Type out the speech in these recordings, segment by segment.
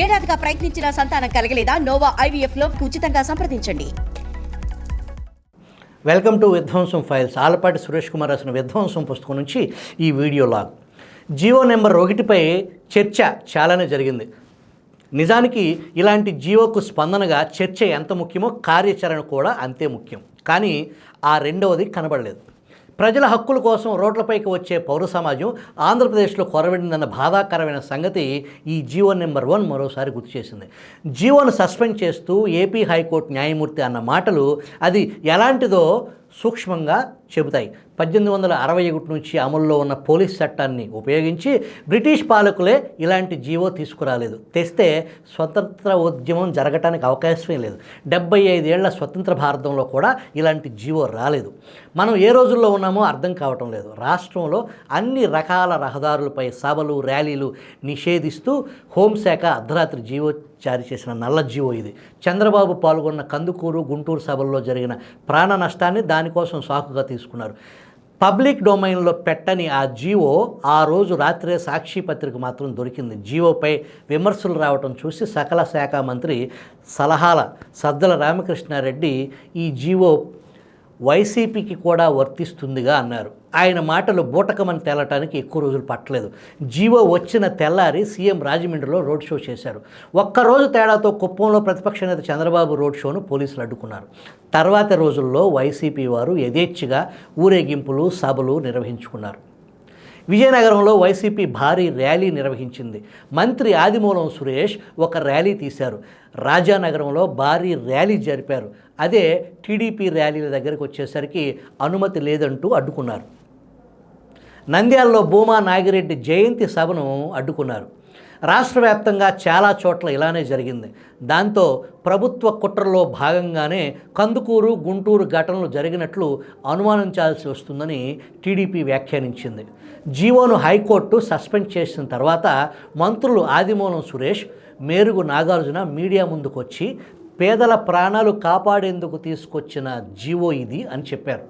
ఏడాదిగా ప్రయత్నించిన సంతానం కలగలేదా? Noah IVF లో ఉచితంగా సంప్రదించండి. వెల్కమ్ టు విధ్వంసం ఫైల్స్. ఆలపాటి సురేష్ కుమార్ రాసిన విధ్వంసం పుస్తకం నుంచి ఈ వీడియో లాగ్. జియో నెంబర్ 1పై చర్చ చాలానే జరిగింది. నిజానికి ఇలాంటి జియోకు స్పందనగా చర్చ ఎంత ముఖ్యమో కార్యాచరణ కూడా అంతే ముఖ్యం. కానీ ఆ రెండవది కనబడలేదు. ప్రజల హక్కుల కోసం రోడ్లపైకి వచ్చే పౌర సమాజం ఆంధ్రప్రదేశ్లో కొరవడిందన్న బాధాకరమైన సంగతి ఈ జియో నెంబర్ 1 మరోసారి గుర్తు చేసింది. జియోను సస్పెండ్ చేస్తూ ఏపీ హైకోర్టు న్యాయమూర్తి అన్న మాటలు అది ఎలాంటిదో సూక్ష్మంగా చెబుతాయి. 1861 నుంచి అమల్లో ఉన్న పోలీస్ చట్టాన్ని ఉపయోగించి బ్రిటిష్ పాలకులే ఇలాంటి జీవో తీసుకురాలేదు. తెస్తే స్వతంత్ర ఉద్యమం జరగటానికి అవకాశమే లేదు. 75 ఏళ్ల స్వతంత్ర భారతంలో కూడా ఇలాంటి జీవో రాలేదు. మనం ఏ రోజుల్లో ఉన్నామో అర్థం కావటం లేదు. రాష్ట్రంలో అన్ని రకాల రహదారులపై సభలు, ర్యాలీలు నిషేధిస్తూ హోంశాఖ అర్ధరాత్రి జీవో జారీ చేసిన నల్ల జీవో ఇది. చంద్రబాబు పాల్గొన్న కందుకూరు, గుంటూరు సభల్లో జరిగిన ప్రాణ నష్టాన్ని దానికోసం సాకుగా తీసుకున్నారు. పబ్లిక్ డొమైన్లో పెట్టని ఆ జీవో ఆ రోజు రాత్రే సాక్షి పత్రిక మాత్రం దొరికింది. జీవోపై విమర్శలు రావటం చూసి సకల శాఖ మంత్రి సలహాల సద్దల రామకృష్ణారెడ్డి ఈ జీవో వైసీపీకి కూడా వర్తిస్తుందిగా అన్నారు. ఆయన మాటలు బూటకమని తేలటానికి ఎక్కువ రోజులు పట్టలేదు. జీవో వచ్చిన తెల్లారి సీఎం రాజమండ్రిలో రోడ్ షో చేశారు. ఒక్కరోజు తేడాతో కుప్పంలో ప్రతిపక్ష నేత చంద్రబాబు రోడ్ షోను పోలీసులు అడ్డుకున్నారు. తర్వాత రోజుల్లో వైసీపీ వారు యథేచ్ఛగా ఊరేగింపులు, సభలు నిర్వహించుకున్నారు. విజయనగరంలో వైసీపీ భారీ ర్యాలీ నిర్వహించింది. మంత్రి ఆదిమూలం సురేష్ ఒక ర్యాలీ తీశారు. రాజానగరంలో భారీ ర్యాలీ జరిపారు. అదే టీడీపీ ర్యాలీల దగ్గరికి వచ్చేసరికి అనుమతి లేదంటూ అడ్డుకున్నారు. నంద్యాలలో భూమా నాగిరెడ్డి జయంతి సభను అడ్డుకున్నారు. రాష్ట్ర వ్యాప్తంగా చాలా చోట్ల ఇలానే జరిగింది. దాంతో ప్రభుత్వ కుట్రలో భాగంగానే కందుకూరు, గుంటూరు ఘటనలు జరిగినట్లు అనుమానించాల్సి వస్తుందని టీడీపీ వ్యాఖ్యానించింది. జీవోను హైకోర్టు సస్పెండ్ చేసిన తర్వాత మంత్రులు ఆదిమూలం సురేష్, మేరుగు నాగార్జున మీడియా ముందుకు వచ్చి పేదల ప్రాణాలు కాపాడేందుకు తీసుకొచ్చిన జీవో ఇది అని చెప్పారు.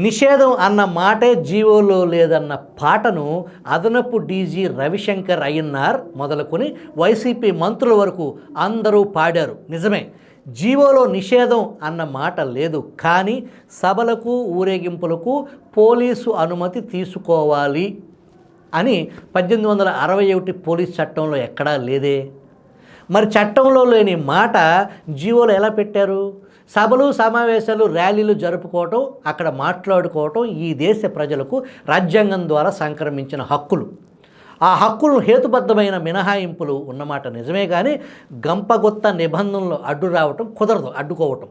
నిషేధం అన్న మాటే జీవోలో లేదన్న పాటను అదనపు డీజీ రవిశంకర్ అయ్యన్నార్ మొదలుకొని వైసీపీ మంత్రుల వరకు అందరూ పాడారు. నిజమే, జీవోలో నిషేధం అన్న మాట లేదు. కానీ సభలకు, ఊరేగింపులకు పోలీసు అనుమతి తీసుకోవాలి అని 1861 పోలీస్ చట్టంలో ఎక్కడా లేదే. మరి చట్టంలో లేని మాట జీవోలో ఎలా పెట్టారు? సభలు, సమావేశాలు, ర్యాలీలు జరుపుకోవటం, అక్కడ మాట్లాడుకోవటం ఈ దేశ ప్రజలకు రాజ్యాంగం ద్వారా సంక్రమించిన హక్కులు. ఆ హక్కులు హేతుబద్ధమైన మినహాయింపులు ఉన్నమాట నిజమే, కానీ గంపగొత్త నిబంధనలు అడ్డు రావటం కుదరదు. అడ్డుకోవటం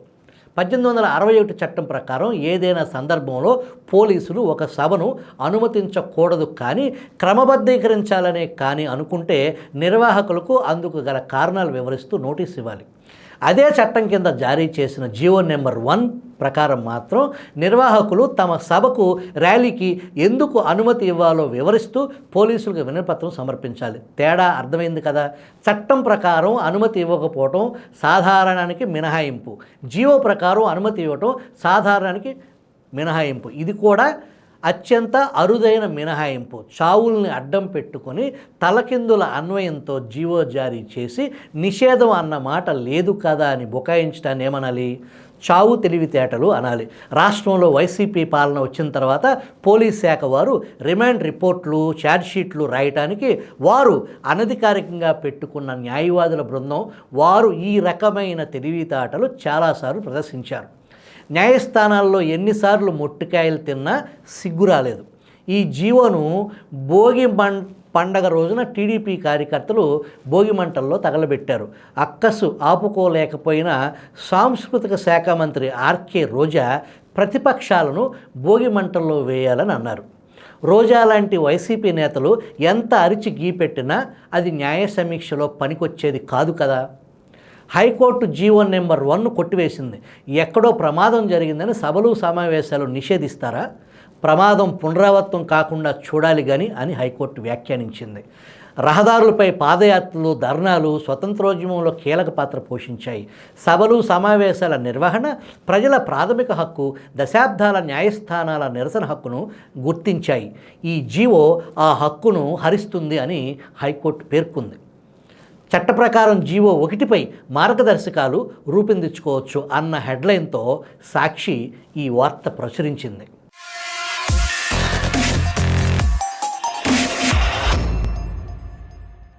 1861 చట్టం ప్రకారం ఏదైనా సందర్భంలో పోలీసులు ఒక సభను అనుమతించకూడదు, కానీ క్రమబద్ధీకరించాలనే కానీ అనుకుంటే నిర్వాహకులకు అందుకు గల కారణాలు వివరిస్తూ నోటీస్ ఇవ్వాలి. అదే చట్టం కింద జారీ చేసిన జియో నెంబర్ 1 ప్రకారం మాత్రం నిర్వాహకులు తమ సభకు, ర్యాలీకి ఎందుకు అనుమతి ఇవ్వాలో వివరిస్తూ పోలీసులకు వినతిపత్రం సమర్పించాలి. తేడా అర్థమైంది కదా. చట్టం ప్రకారం అనుమతి ఇవ్వకపోవటం సాధారణానికి మినహాయింపు, జియో ప్రకారం అనుమతి ఇవ్వటం సాధారణానికి మినహాయింపు. ఇది కూడా అత్యంత అరుదైన మినహాయింపు. చావుల్ని అడ్డం పెట్టుకొని తలకిందుల అన్వయంతో జీవో జారీ చేసి నిషేధం అన్న మాట లేదు కదా అని బుకాయించడాన్ని ఏమనాలి? చావు తెలివితేటలు అనాలి. రాష్ట్రంలో వైసీపీ పాలన వచ్చిన తర్వాత పోలీస్ శాఖ వారు రిమాండ్ రిపోర్ట్లు, ఛార్జ్షీట్లు రాయటానికి వారు అనధికారికంగా పెట్టుకున్న న్యాయవాదుల బృందం వారు ఈ రకమైన తెలివితేటలు చాలాసార్లు ప్రదర్శించారు. న్యాయస్థానాల్లో ఎన్నిసార్లు మొట్టికాయలు తిన్నా సిగ్గు రాలేదు. ఈ జీవోను భోగి పండగ రోజున టీడీపీ కార్యకర్తలు భోగి మంటల్లో తగలబెట్టారు. అక్కసు ఆపుకోలేకపోయిన సాంస్కృతిక శాఖ మంత్రి ఆర్కే రోజా ప్రతిపక్షాలను భోగి మంటల్లో వేయాలని అన్నారు. రోజా లాంటి వైసీపీ నేతలు ఎంత అరిచి గీపెట్టినా అది న్యాయ సమీక్షలో పనికొచ్చేది కాదు కదా. హైకోర్టు జీవో నెంబర్ 1 కొట్టివేసింది. ఎక్కడో ప్రమాదం జరిగిందని సభలు, సమావేశాలు నిషేధిస్తారా? ప్రమాదం పునరావృతం కాకుండా చూడాలి కానీ అని హైకోర్టు వ్యాఖ్యానించింది. రహదారులపై పాదయాత్రలు, ధర్నాలు స్వతంత్రోద్యమంలో కీలక పాత్ర పోషించాయి. సభలు, సమావేశాల నిర్వహణ ప్రజల ప్రాథమిక హక్కు, దశాబ్దాల న్యాయస్థానాల నిరసన హక్కును గుర్తించాయి. ఈ జీవో ఆ హక్కును హరిస్తుంది అని హైకోర్టు పేర్కొంది. చట్ట ప్రకారం జీవో 1పై మార్గదర్శకాలు రూపొందించుకోవచ్చు అన్న హెడ్లైన్తో సాక్షి ఈ వార్త ప్రచురించింది.